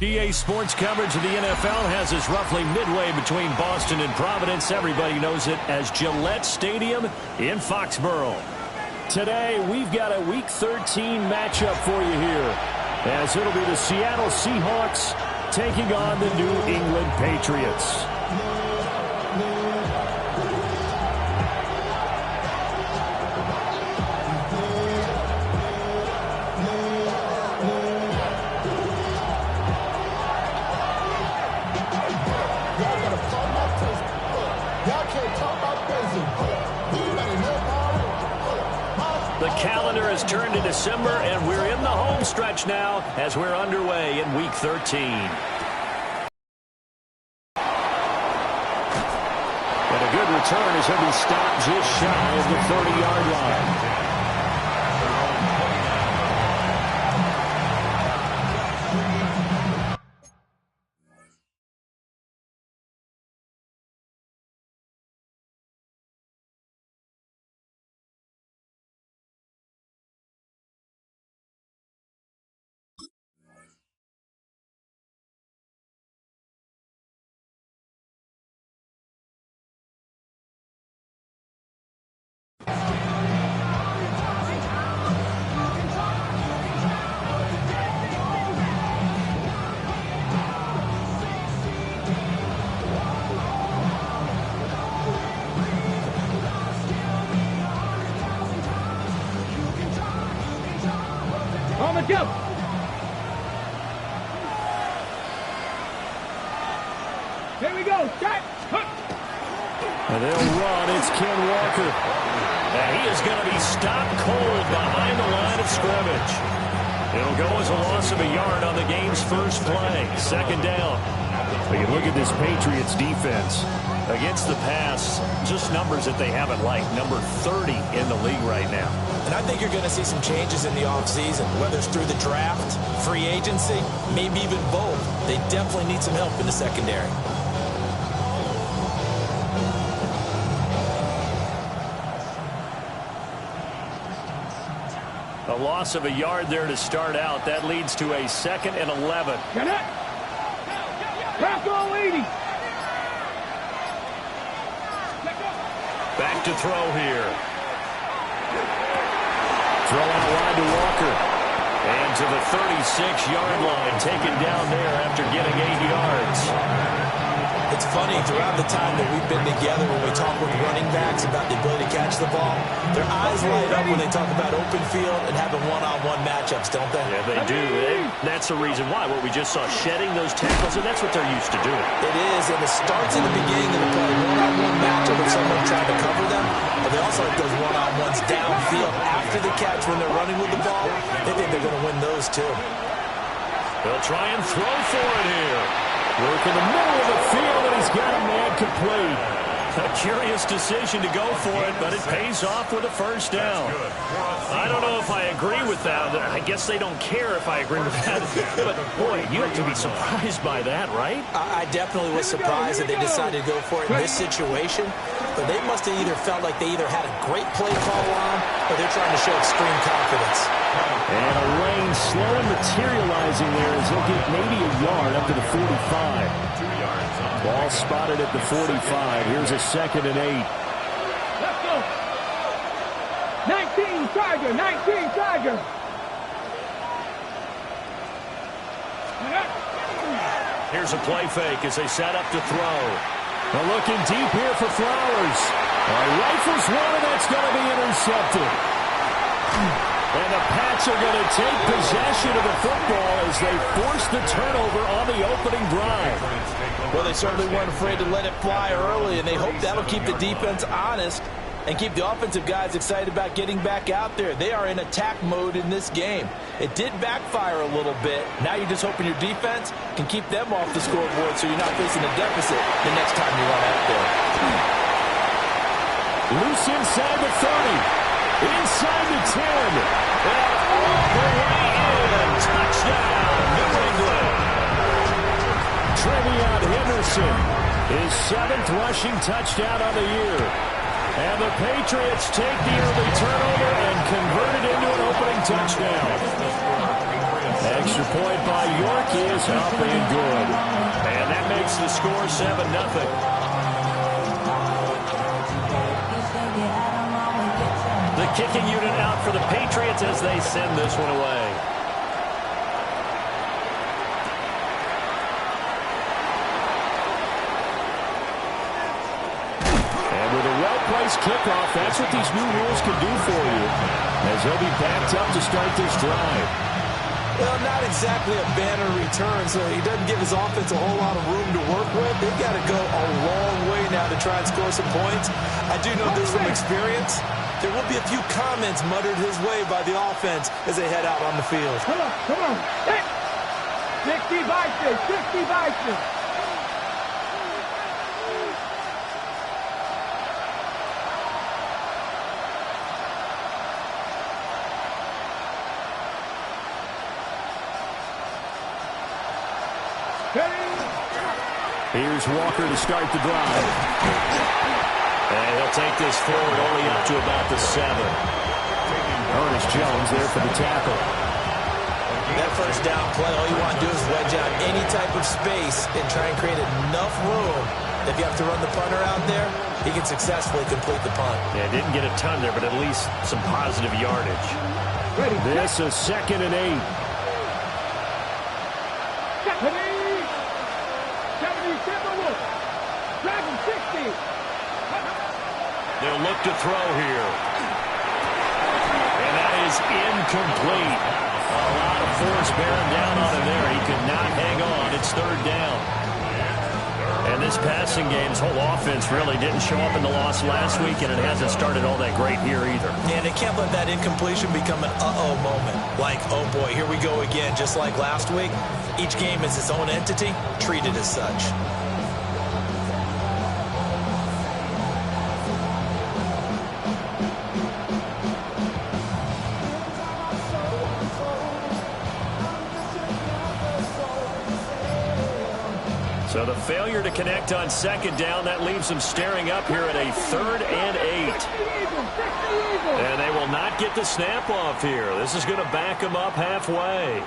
EA Sports coverage of the NFL has us roughly midway between Boston and Providence. Everybody knows it as Gillette Stadium in Foxborough. Today, we've got a Week 13 matchup for you here, as it'll be the Seattle Seahawks taking on the New England Patriots. The calendar has turned to December, and we're in the home stretch now as we're underway in Week 13. And a good return as he'll be stopped just shy of the 30-yard line. Go! Here we go. Shot. And they'll run. It's Ken Walker. And he is going to be stopped cold behind the line of scrimmage. It'll go as a loss of a yard on the game's first play. Second down. But you look at this Patriots defense. Against the pass, just numbers that they haven't liked. Number 30 in the league right now. And I think you're going to see some changes in the offseason, whether it's through the draft, free agency, maybe even both. They definitely need some help in the secondary. A loss of a yard there to start out. That leads to a 2nd and 11. Get it! Back all 80! Back to throw here. Throw out wide to Walker. And to the 36-yard line, taken down there after getting 8 yards. It's funny, throughout the time that we've been together, when we talk with running backs about the ability to catch the ball, their eyes light up when they talk about open field and having one-on-one matchups, don't they? Yeah, they do. That's the reason why. What we just saw, shedding those tackles, and that's what they're used to doing. It is, and it starts in the beginning of the play. One-on-one matchup with someone trying to cover them, but they also like those one-on-ones downfield after the catch when they're running with the ball. They think they're going to win those, too. They'll try and throw for it here. Work in the middle of the field, and he's got a man complete. A curious decision to go for it, but it pays off with a first down. I don't know if I agree with that. I guess they don't care if I agree with that. But, boy, you have to be surprised by that, right? I definitely was surprised that they decided to go for it in this situation. But they must have either felt like they either had a great play call on or they're trying to show extreme confidence. And a rain slowly materializing there as he'll get maybe a yard up to the 45. Ball spotted at the 45. Here's a 2nd and 8. Let's go. 19 Tiger, 19 Tiger. Here's a play fake as they set up to throw. They're looking deep here for Flowers. Rifles one, and that's going to be intercepted. And the Pats are going to take possession of the football as they force the turnover on the opening drive. Well, they certainly weren't afraid to let it fly early, and they hope that'll keep the defense honest and keep the offensive guys excited about getting back out there. They are in attack mode in this game. It did backfire a little bit. Now you're just hoping your defense can keep them off the scoreboard so you're not facing a deficit the next time you run out there. Loose inside the 30. Inside the 10. And all the way in. Touchdown, New England. Trevion Henderson, his 7th rushing touchdown on the year. And the Patriots take the early turnover and convert it into an opening touchdown. Extra point by York is up and good. And that makes the score 7-0. The kicking unit out for the Patriots as they send this one away. And with a well-placed kickoff, that's what these new rules can do for you, as they'll be backed up to start this drive. Well, not exactly a banner return, so he doesn't give his offense a whole lot of room to work with. They've got to go a long way now to try and score some points. I do know this from experience. There will be a few comments muttered his way by the offense as they head out on the field. Come on, come on. 60 Vikings, 60 Vikings. Here's Walker to start the drive. And he'll take this forward only up to about the 7. Ernest Jones there for the tackle. That first down play, all you want to do is wedge out any type of space and try and create enough room. If you have to run the punter out there, he can successfully complete the punt. Yeah, didn't get a ton there, but at least some positive yardage. This is 2nd and 8. 60. They'll look to throw here. And that is incomplete. A lot of force bearing down on him there. He could not hang on. It's 3rd down. And this passing game, his whole offense really didn't show up in the loss last week, and it hasn't started all that great here either. Yeah, they can't let that incompletion become an uh-oh moment. Like, oh boy, here we go again, just like last week. Each game is its own entity, treated as such. So the failure to connect on 2nd down, that leaves them staring up here at a 3rd and 8. And they will not get the snap off here. This is going to back them up halfway.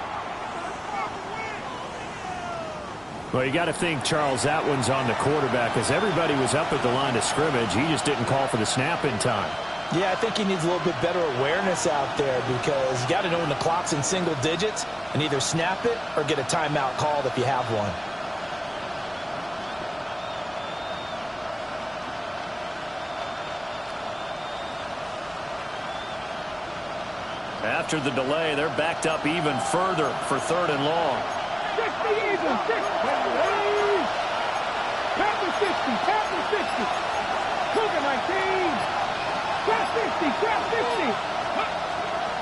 Well, you got to think, Charles, that one's on the quarterback, as everybody was up at the line of scrimmage. He just didn't call for the snap in time. Yeah, I think he needs a little bit better awareness out there, because you got to know when the clock's in single digits and either snap it or get a timeout called if you have one. after the delay. They're backed up even further for 3rd and long. 60 Eagles, 60. Captain 60, Captain 60. Cougar 19. Trap 60, Trap 60.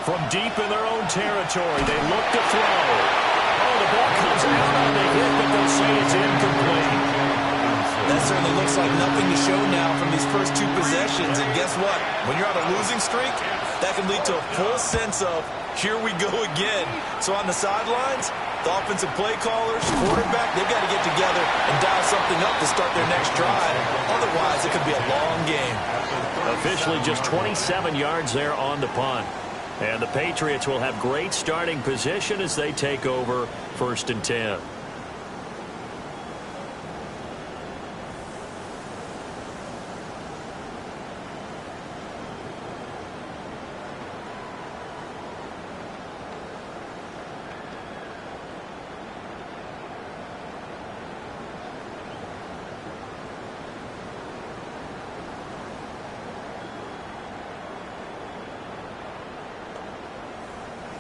From deep in their own territory, they look to throw. Oh, the ball comes out on the hit, but they'll say it's incomplete. That certainly looks like nothing to show now from these first 2 possessions. And guess what? When you're on a losing streak, that can lead to a full sense of, here we go again. So on the sidelines, the offensive play callers, quarterback, they've got to get together and dial something up to start their next drive. Otherwise, it could be a long game. Officially just 27 yards there on the punt. And the Patriots will have great starting position as they take over 1st and 10.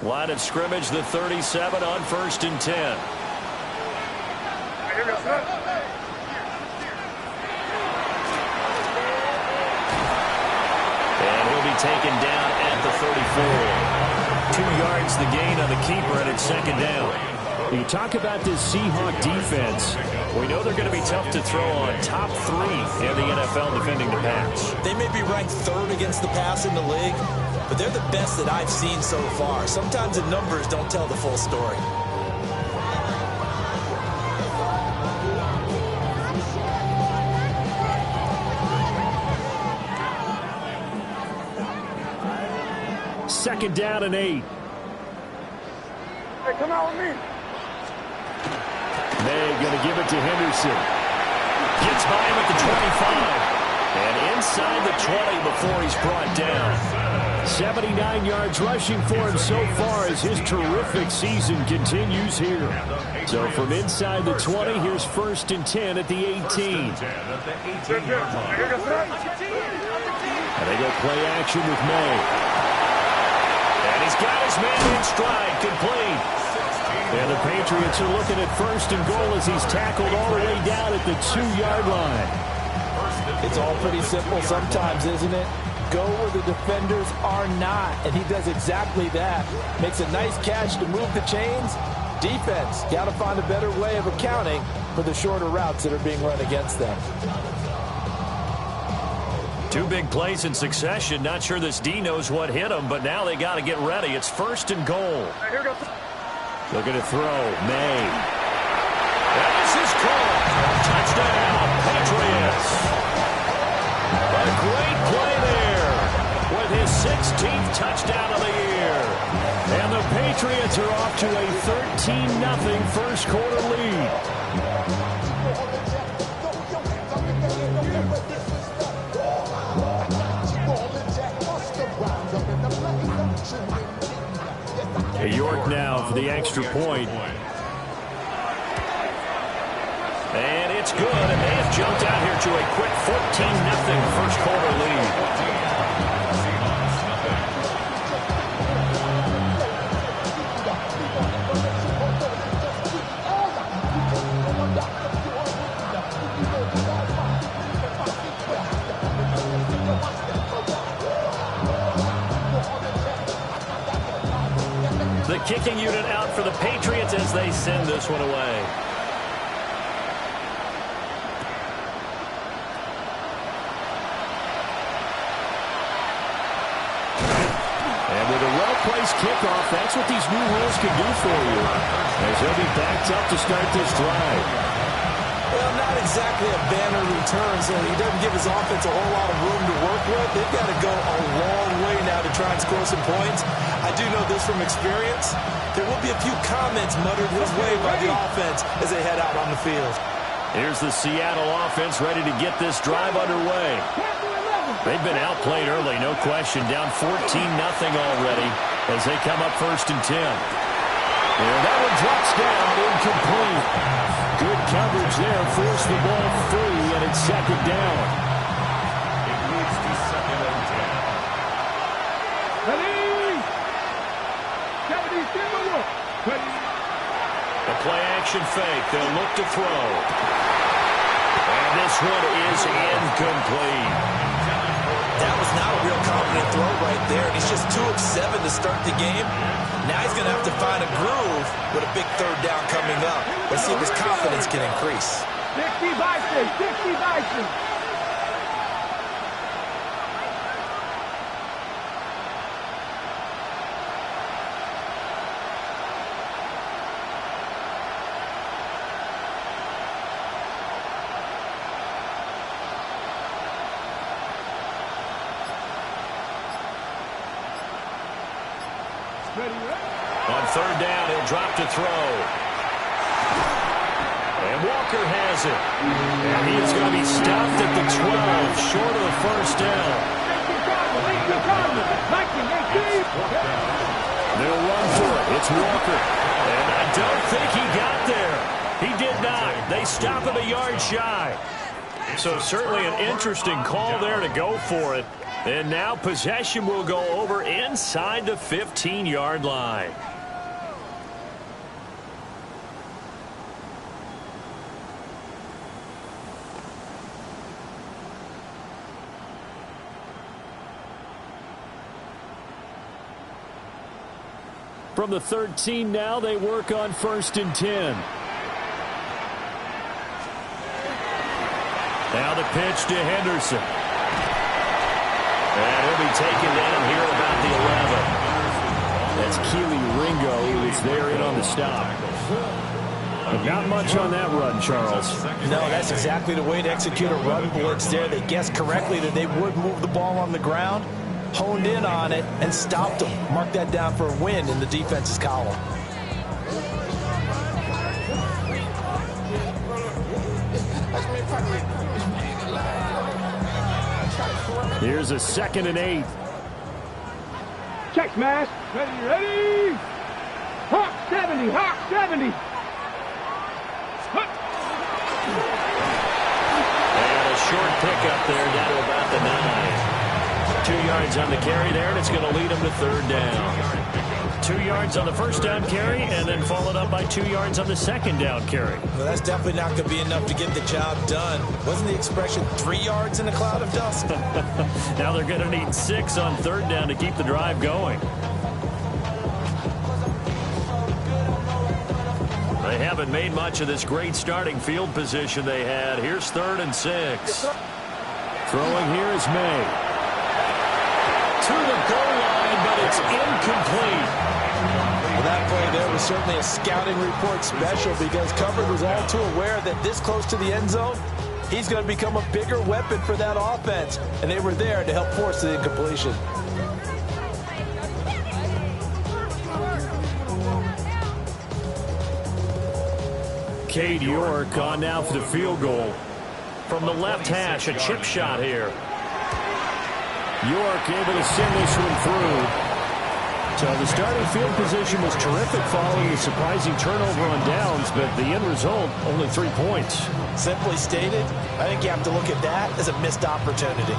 Line of scrimmage, the 37 on 1st and 10. And he'll be taken down at the 34. 2 yards the gain on the keeper, and it's 2nd down. You talk about this Seahawk defense. We know they're going to be tough to throw on. Top 3 in the NFL defending the pass. They may be ranked 3rd against the pass in the league, but they're the best that I've seen so far. Sometimes the numbers don't tell the full story. Second down and 8. Hey, come out with me. May going to give it to Henderson. Gets by him at the 25. And inside the 20 before he's brought down. 79 yards rushing for him so far as his terrific season continues here. So from inside the 20, here's 1st and 10 at the 18. And they go play action with May. And he's got his man in stride, complete. And the Patriots are looking at 1st and goal as he's tackled all the way down at the 2-yard line. It's all pretty simple sometimes, isn't it? Go where the defenders are not, and he does exactly that. Makes a nice catch to move the chains. Defense, got to find a better way of accounting for the shorter routes that are being run against them. 2 big plays in succession. Not sure this D knows what hit him, but now they got to get ready. It's 1st and goal. Looking to throw. May. That is his call. Touchdown, Patriots. A great play there with his 16th touchdown of the year. And the Patriots are off to a 13-0 first quarter lead. York now for the extra point. And it's good, and they have jumped out here to a quick 14-0 first quarter lead. The kicking unit out for the Patriots as they send this one away. And with a well-placed kickoff, that's what these new rules can do for you. As they'll be backed up to start this drive. Well, not exactly a banner return, so he doesn't give his offense a whole lot of room to work with. They've got to go a long way now to try and score some points. I do know this from experience. There will be a few comments muttered his way by the offense as they head out on the field. Here's the Seattle offense ready to get this drive underway. They've been outplayed early, no question. Down 14-0 already as they come up 1st and 10. And that one drops down, incomplete. Good coverage there, forced the ball free, and it's 2nd down. Ready? A play-action fake. They'll look to throw. And this one is incomplete. That was not a real confident throw right there. And he's just 2 of 7 to start the game. Now he's going to have to find a groove with a big third down coming up. Let's see if his confidence can increase. 60 Bison, 60 Bison. On third down, he'll drop to throw. And Walker has it. And he is going to be stopped at the 12, short of the first down. They'll run for it. It's Walker. And I don't think he got there. He did not. They stop him a yard shy. So certainly an interesting call there to go for it. And now possession will go over inside the 15-yard line. From the 13 now, they work on 1st and 10. Now the pitch to Henderson. And he'll be taken down here about the 11. That's Keely Ringo who is there in on the stop. But not much on that run, Charles. No, that's exactly the way to execute a run blitz there. They guessed correctly that they would move the ball on the ground, honed in on it, and stopped them. Mark that down for a win in the defense's column. Here's a 2nd and 8. Check smash. Ready. Hawk 70, Hawk 70. And a short pickup there down to about the 9. 2 yards on the carry there, and it's going to lead them to third down. 2 yards on the first down carry, and then followed up by 2 yards on the second down carry. Well, that's definitely not going to be enough to get the job done. Wasn't the expression 3 yards in a cloud of dust? Now they're going to need 6 on third down to keep the drive going. They haven't made much of this great starting field position they had. Here's 3rd and 6. Throwing here is May. To the goal line, but it's incomplete. Well, that play there was certainly a scouting report special because coverage was all too aware that this close to the end zone, he's going to become a bigger weapon for that offense. And they were there to help force the incompletion. Cade York on now for the field goal. From the left hash, a chip shot here. York able to send this one through. So the starting field position was terrific following the surprising turnover on downs, but the end result, only 3 points. Simply stated, I think you have to look at that as a missed opportunity.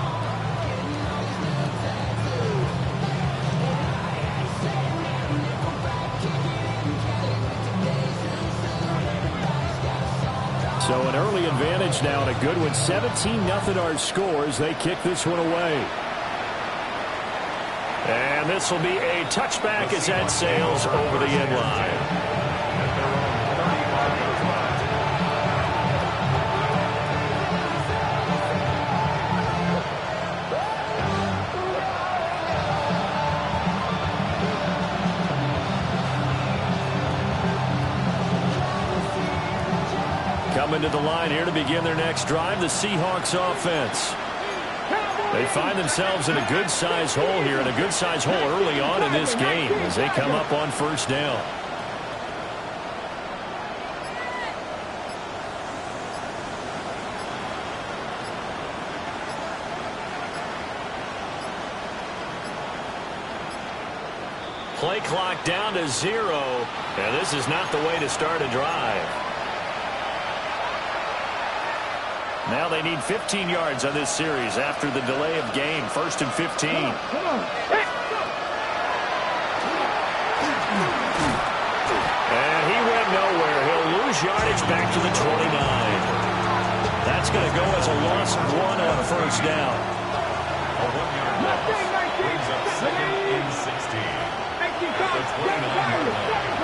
So an early advantage now and a good one. 17-0 our scores. They kick this one away. And this will be a touchback as that sails over the end line. Coming to the line here to begin their next drive, the Seahawks offense. They find themselves in a good-sized hole here, and a good-sized hole early on in this game as they come up on first down. Play clock down to 0, and this is not the way to start a drive. Now they need 15 yards on this series after the delay of game. 1st and 15. lose yardage back to the 29. That's going to go as a loss of 1 on first down. A 1-yard loss brings up 2nd and 16. At the 29-yard line.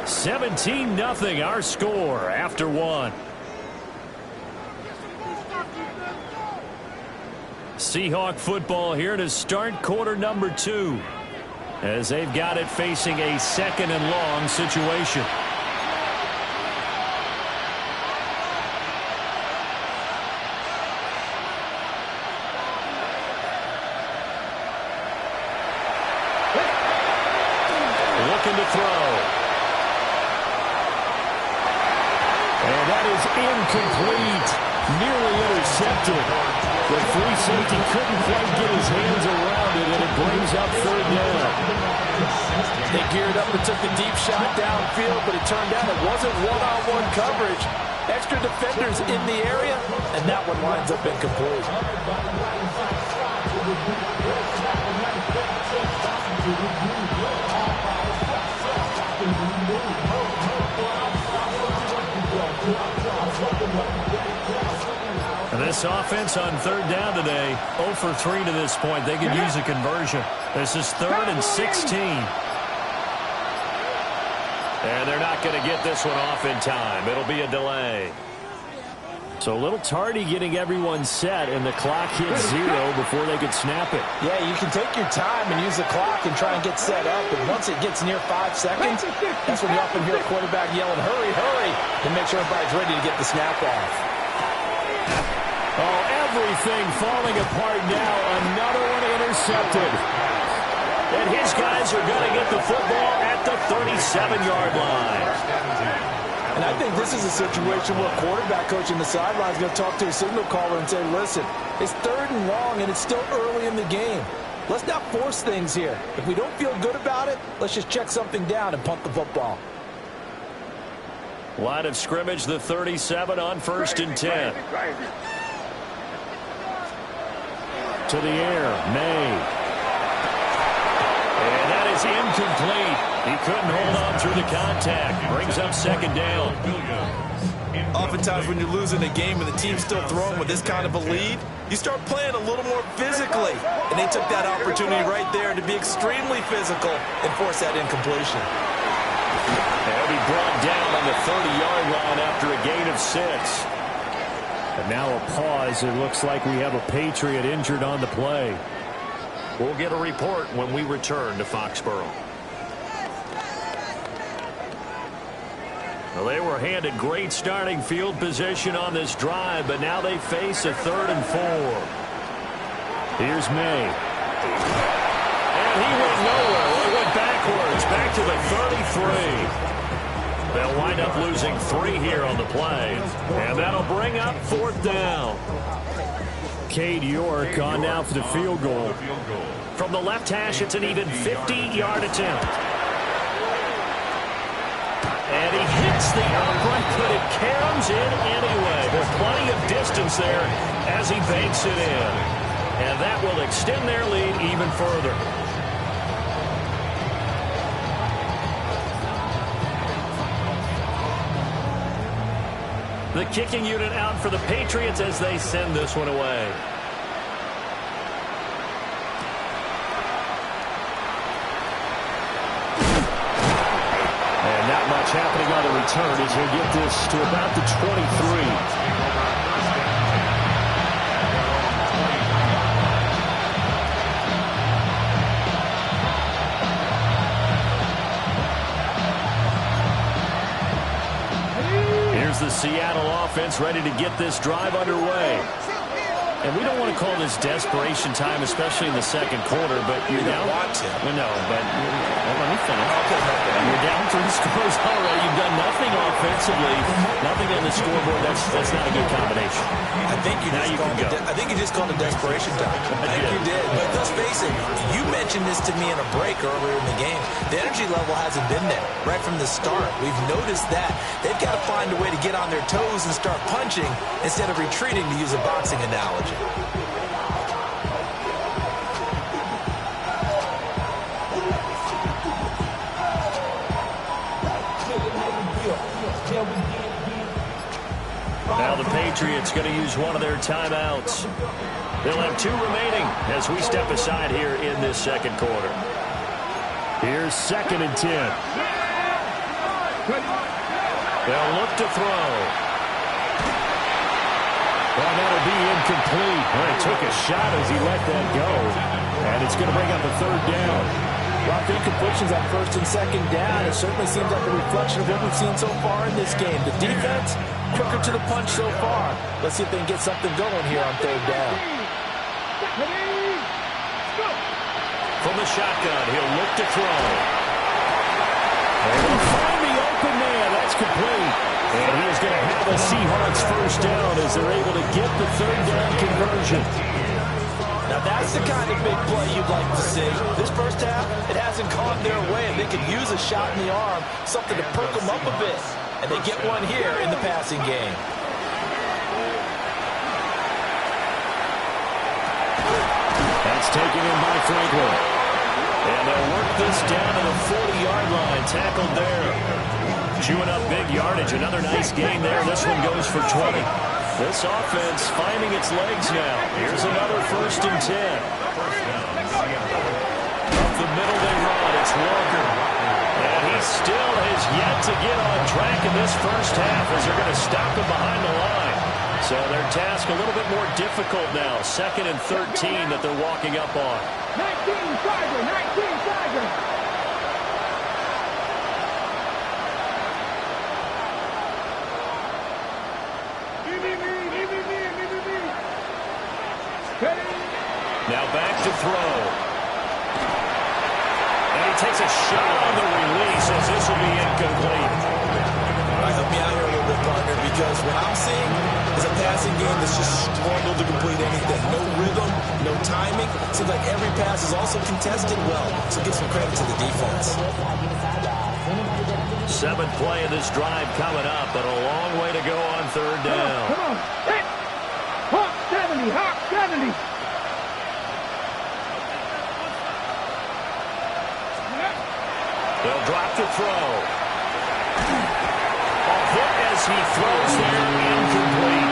17-0 our score after 1. Seahawk football here to start quarter number 2 as they've got it facing a 2nd and long situation. Looking to throw. And that is incomplete. Nearly intercepted. The free safety couldn't quite get his hands around it, and it brings up 3rd down. They geared up and took the deep shot downfield, but it turned out it wasn't one-on-one coverage. Extra defenders in the area, and that one winds up incomplete. And this offense on 3rd down today, 0 for 3 to this point. They could use a conversion. This is 3rd and 16. And they're not going to get this one off in time. It'll be a delay. So a little tardy getting everyone set, and the clock hits 0 before they could snap it. Yeah, you can take your time and use the clock and try and get set up. And once it gets near 5 seconds, that's when you often hear a quarterback yelling, hurry, hurry, to make sure everybody's ready to get the snap off. Oh, everything falling apart now. Another one intercepted. And his guys are going to get the football at the 37-yard line. And I think this is a situation where a quarterback coach in the sideline is going to talk to a signal caller and say, listen, it's 3rd and long and it's still early in the game. Let's not force things here. If we don't feel good about it, let's just check something down and punt the football. Line of scrimmage, the 37 on 1st and 10. To the air, May. And that is incomplete. He couldn't hold on through the contact. Brings up 2nd down. Oftentimes when you're losing a game and the team's still throwing with this kind of a lead, you start playing a little more physically. And they took that opportunity right there to be extremely physical and force that incompletion. They'll be brought down on the 30-yard line after a gain of 6. And now a pause. It looks like we have a Patriot injured on the play. We'll get a report when we return to Foxborough. Well, they were handed great starting field position on this drive, but now they face a 3rd and 4. Here's May. And he went nowhere. He went backwards, back to the 33. They'll wind up losing 3 here on the play, and that'll bring up 4th down. Cade York on now for the field goal. From the left hash, it's an even 50-yard attempt. And he hits the upright, but it caroms in anyway. There's plenty of distance there as he banks it in. And that will extend their lead even further. The kicking unit out for the Patriots as they send this one away. And not much happening on the return as he'll get this to about the 23. The Seattle offense ready to get this drive underway. And we don't want to call this desperation time, especially in the second quarter, but you're down. Want to. Well, no, but let me finish. You're down 3 scores already. You've done nothing offensively, nothing on the scoreboard. That's not a good combination. I think you just called it desperation time. I think you did. But let's face it, you mentioned this to me in a break earlier in the game. The energy level hasn't been there right from the start. We've noticed that. They've got to find a way to get on their toes and start punching instead of retreating, to use a boxing analogy. Now the Patriots going to use one of their timeouts. They'll have 2 remaining as we step aside here in this second quarter. Here's 2nd and 10. They'll look to throw. Well, that'll be incomplete. Well, he took a shot as he let that go. And it's going to bring up a 3rd down. Rough incompletions on 1st and 2nd down. It certainly seems like a reflection of what we've seen so far in this game. The defense, quicker to the punch so far. Let's see if they can get something going here on 3rd down. From the shotgun, he'll look to throw. And he'll find the open man. That's complete. And he is going to have the Seahawks 1st down as they're able to get the 3rd down conversion. Now that's the kind of big play you'd like to see. This first half, it hasn't gone their way. They could use a shot in the arm, something to perk them up a bit. And they get one here in the passing game. That's taken in by Franklin. And they'll work this down to the 40-yard line. Tackled there. Chewing up big yardage. Another nice gain there. This one goes for 20. This offense finding its legs now. Here's another 1st and 10. Up the middle they run. It's Walker. And he still has yet to get on track in this first half as they're going to stop him behind the line. So their task a little bit more difficult now. 2nd and 13 that they're walking up on. 19 Tiger. Now back to throw. And he takes a shot on the release as this will be incomplete. All right, help me out here a little bit, partner, because what I'm seeing is a passing game that's just struggled to complete anything. No rhythm, no timing. Seems like every pass is also contested well. So give some credit to the defense. 7th play of this drive coming up, but a long way to go on 3rd down. Come on. Hit. Hawk 70. Hawk 70. They'll drop the throw. A hit as he throws there, incomplete.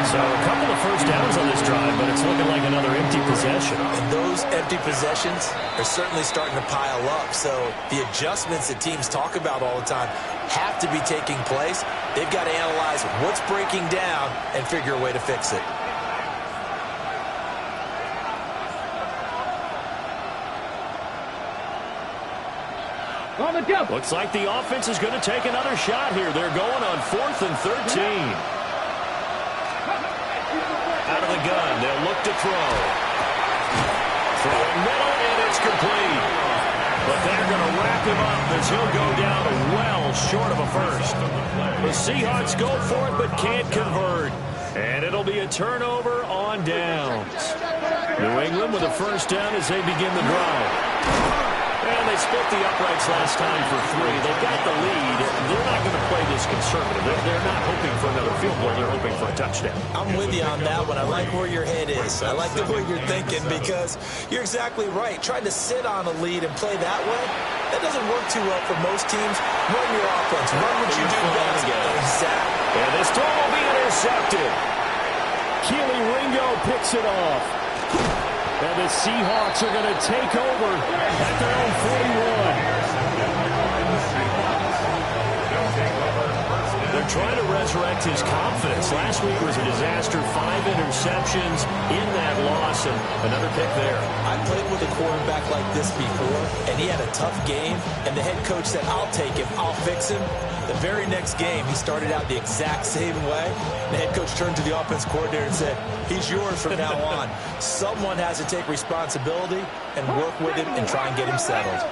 So a couple of 1st downs on this drive, but it's looking like another empty possession. And those empty possessions are certainly starting to pile up. So the adjustments that teams talk about all the time have to be taking place. They've got to analyze what's breaking down and figure a way to fix it. On the jump. Looks like the offense is going to take another shot here. They're going on 4th and 13. Out of the gun, they'll look to throw. Throwing middle, and it's complete. But they're going to wrap him up as he'll go down well short of a 1st. The Seahawks go for it but can't convert. And it'll be a turnover on downs. New England with a 1st down as they begin the drive. And they split the uprights last time for 3. They've got the lead. They're not going to play this conservative. They're not hoping for another field goal. They're hoping for a touchdown. I'm with you on that one. I like where your head is. I like the way you're thinking because you're exactly right. Trying to sit on a lead and play that way, that doesn't work too well for most teams. Run your offense. Run what you do best. Exactly. And this throw will be intercepted. Keely Ringo picks it off. And the Seahawks are going to take over at their own 41. They're trying to resurrect his confidence. Last week was a disaster. 5 interceptions in that loss, and another pick there. I played with a quarterback like this before, and he had a tough game, and the head coach said, I'll take him, I'll fix him. The very next game, he started out the exact same way. The head coach turned to the offense coordinator and said, he's yours from now on. Someone has to take responsibility and work with him and try and get him settled.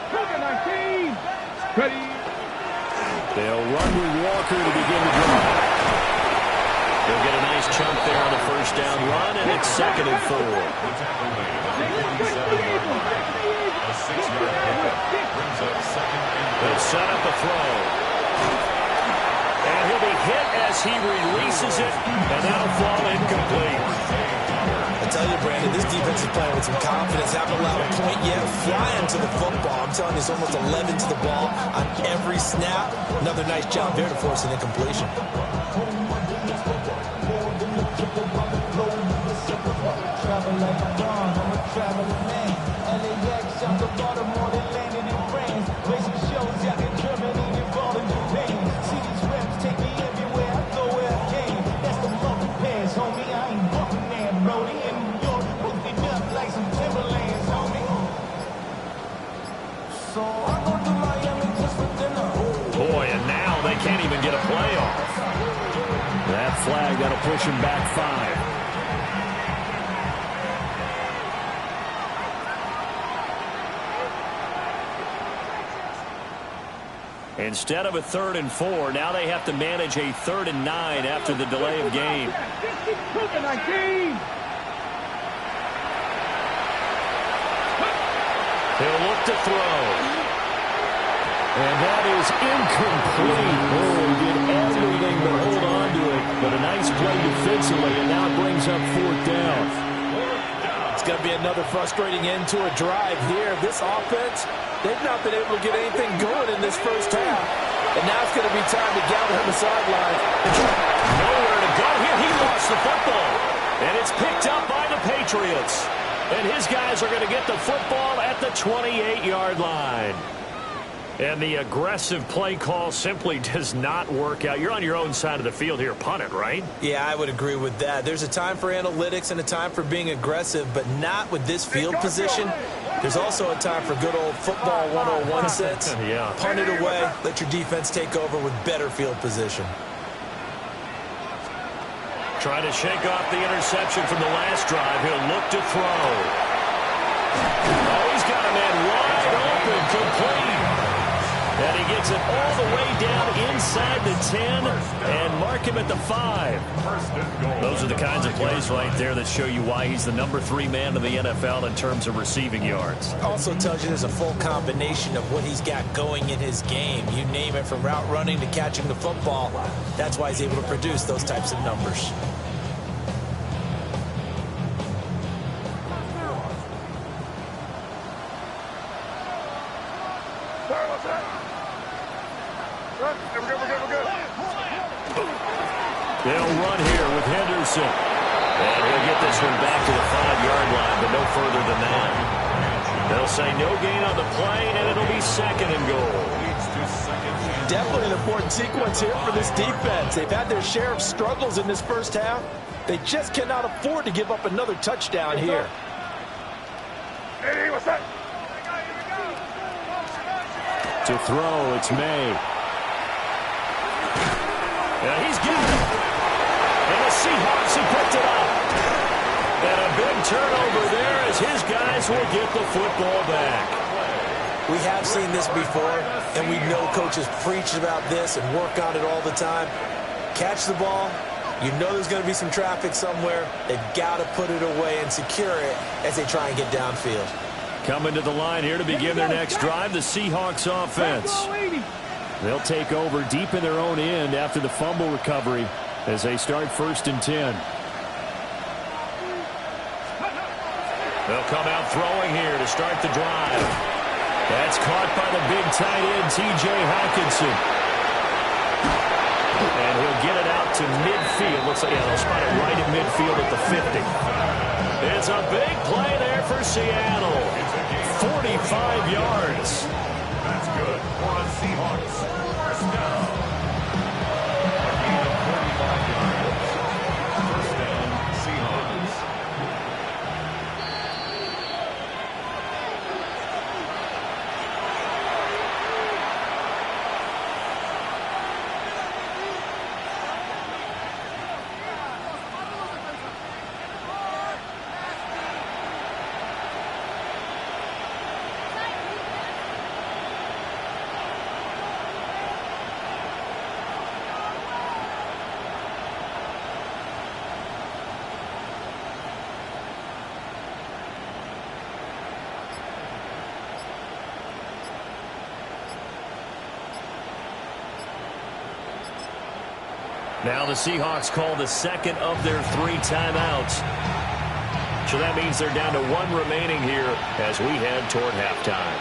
They'll run with Walker to begin the drive. They'll get a nice chunk there on the first down run, and it's 2nd and 4. They'll set up a throw. And he'll be hit as he releases it, and that'll fall incomplete. I tell you, Brandon, this defense is playing with some confidence. Haven't allowed a point yet. Flying to the football. I'm telling you, it's almost 11 to the ball on every snap. Another nice job there to force an incompletion. Boy, and now they can't even get a play off. That flag, that'll push him back 5. Instead of a 3rd and 4, now they have to manage a 3rd and 9 after the delay of game. He'll look to throw. And that is incomplete. Oh, he did everything but hold on to it. But a nice play defensively, and now it brings up 4th down. It's going to be another frustrating end to a drive here. This offense, they've not been able to get anything going in this first half. And now it's going to be time to gather on the sideline. Nowhere to go here. He lost the football. And it's picked up by the Patriots. And his guys are going to get the football at the 28-yard line. And the aggressive play call simply does not work out. You're on your own side of the field here. Punt it, right? Yeah, I would agree with that. There's a time for analytics and a time for being aggressive, but not with this field position. There's also a time for good old football 101 sets. Yeah. Punt it away. Let your defense take over with better field position. Trying to shake off the interception from the last drive. He'll look to throw. Oh, he's got a man wide open, complete. And he gets it all the way down inside the 10 and mark him at the 5. Those are the kinds of plays right there that show you why he's the number 3 man in the NFL in terms of receiving yards. Also tells you there's a full combination of what he's got going in his game. You name it, from route running to catching the football. That's why he's able to produce those types of numbers. They'll run here with Henderson. And he'll get this one back to the 5-yard line, but no further than that. They'll say no gain on the play, and it'll be 2nd and goal. Definitely an important sequence here for this defense. They've had their share of struggles in this first half. They just cannot afford to give up another touchdown here. Hey, what's that? To throw, it's May. Yeah, he's getting it. And the Seahawks have picked it up. And a big turnover there as his guys will get the football back. We have seen this before, and we know coaches preach about this and work on it all the time. Catch the ball. You know there's going to be some traffic somewhere. They've got to put it away and secure it as they try and get downfield. Coming to the line here to begin their next drive, the Seahawks offense. They'll take over deep in their own end after the fumble recovery as they start 1st and 10. They'll come out throwing here to start the drive. That's caught by the big tight end, T.J. Hawkinson. And he'll get it out to midfield. Looks like they'll spot it right at midfield at the 50. It's a big play there for Seattle. 45 yards. That's good for the Seahawks. First down. A gain of 45 yards. First down, Seahawks. Now the Seahawks call the second of their 3 timeouts. So that means they're down to 1 remaining here as we head toward halftime.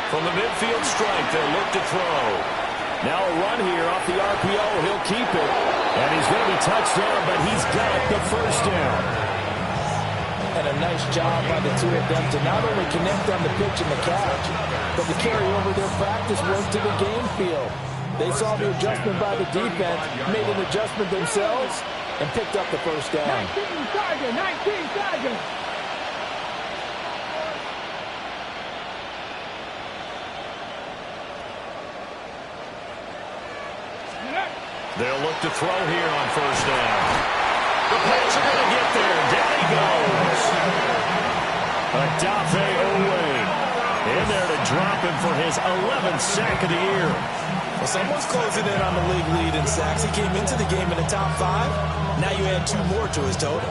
From the midfield strike, they'll look to throw. Now a run here off the RPO. He'll keep it. And he's going to be touched down, but he's got the first down. And a nice job by the two of them to not only connect on the pitch and the catch, but to carry over their practice work to the game field. They saw the adjustment by the defense, made an adjustment themselves, and picked up the first down. 19 Sergeant. They'll look to throw here on first down. The Pats are going to get there. Down he goes. Adafe Owe in there to drop him for his 11th sack of the year. Well, someone's closing in on the league lead in sacks. He came into the game in the top 5. Now you add 2 more to his total.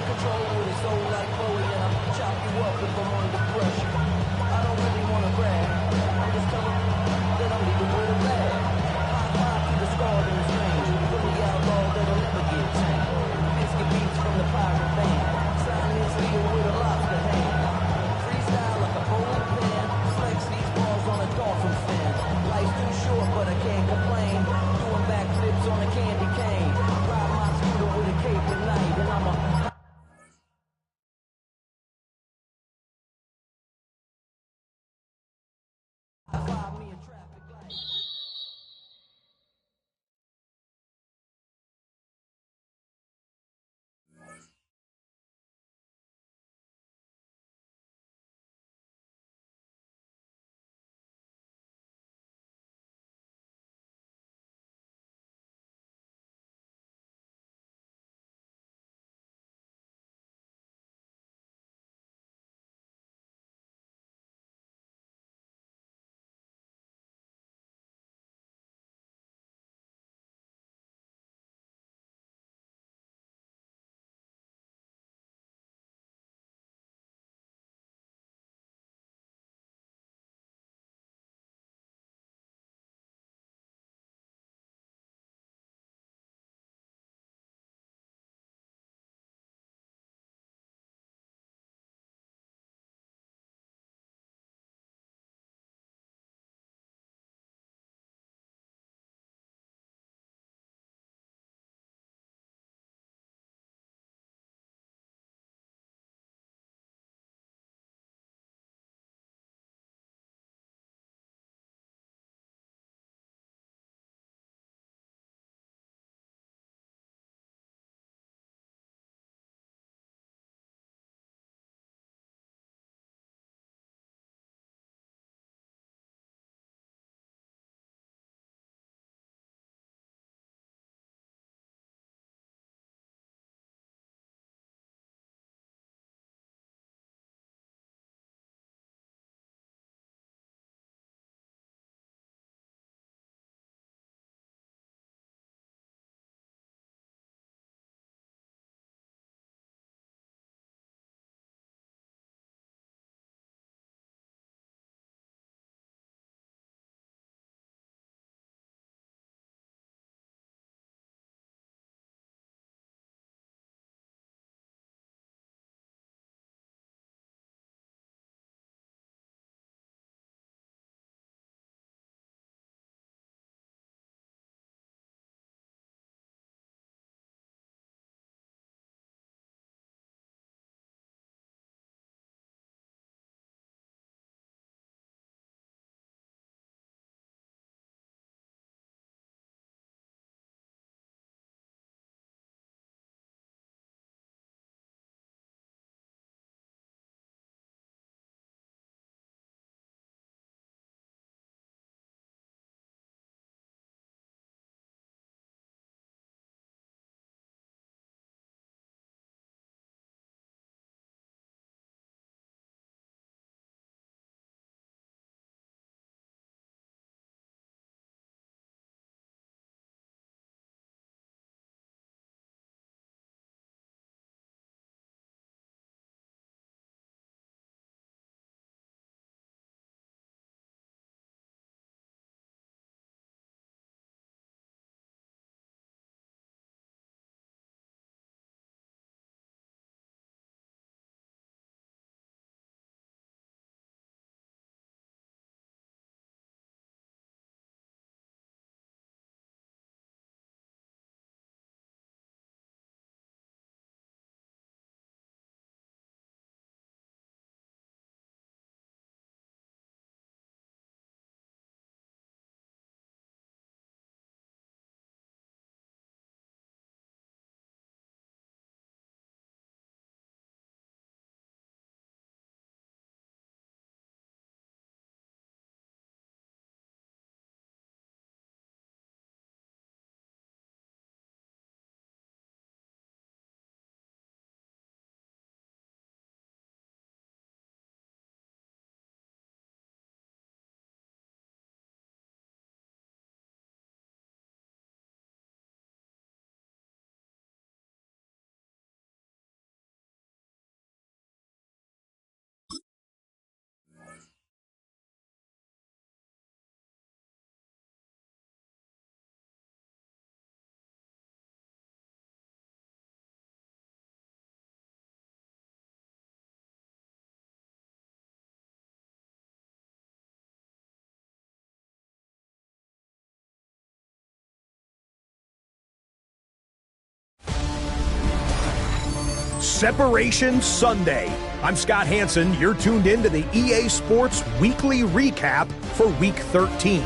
Separation Sunday. I'm Scott Hansen. You're tuned in to the EA Sports Weekly Recap for Week 13.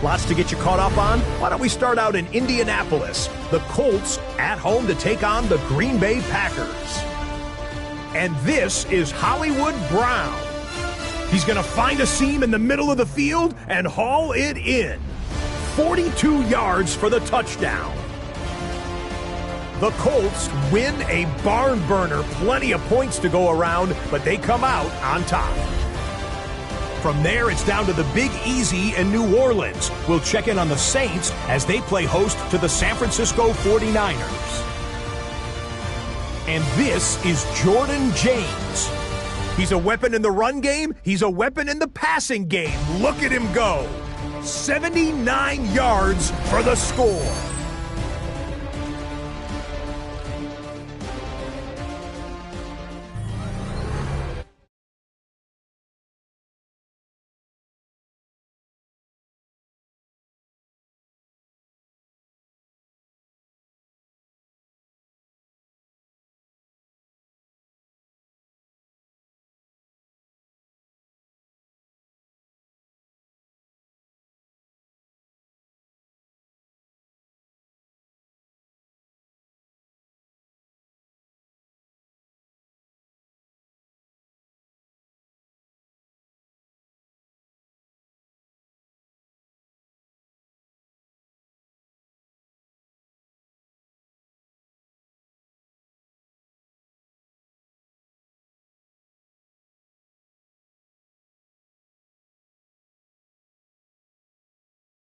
Lots to get you caught up on. Why don't we start out in Indianapolis? The Colts at home to take on the Green Bay Packers. And this is Hollywood Brown. He's going to find a seam in the middle of the field and haul it in. 42 yards for the touchdown. The Colts win a barn burner. Plenty of points to go around, but they come out on top. From there, it's down to the Big Easy in New Orleans. We'll check in on the Saints as they play host to the San Francisco 49ers. And this is Jordan James. He's a weapon in the run game. He's a weapon in the passing game. Look at him go. 79 yards for the score.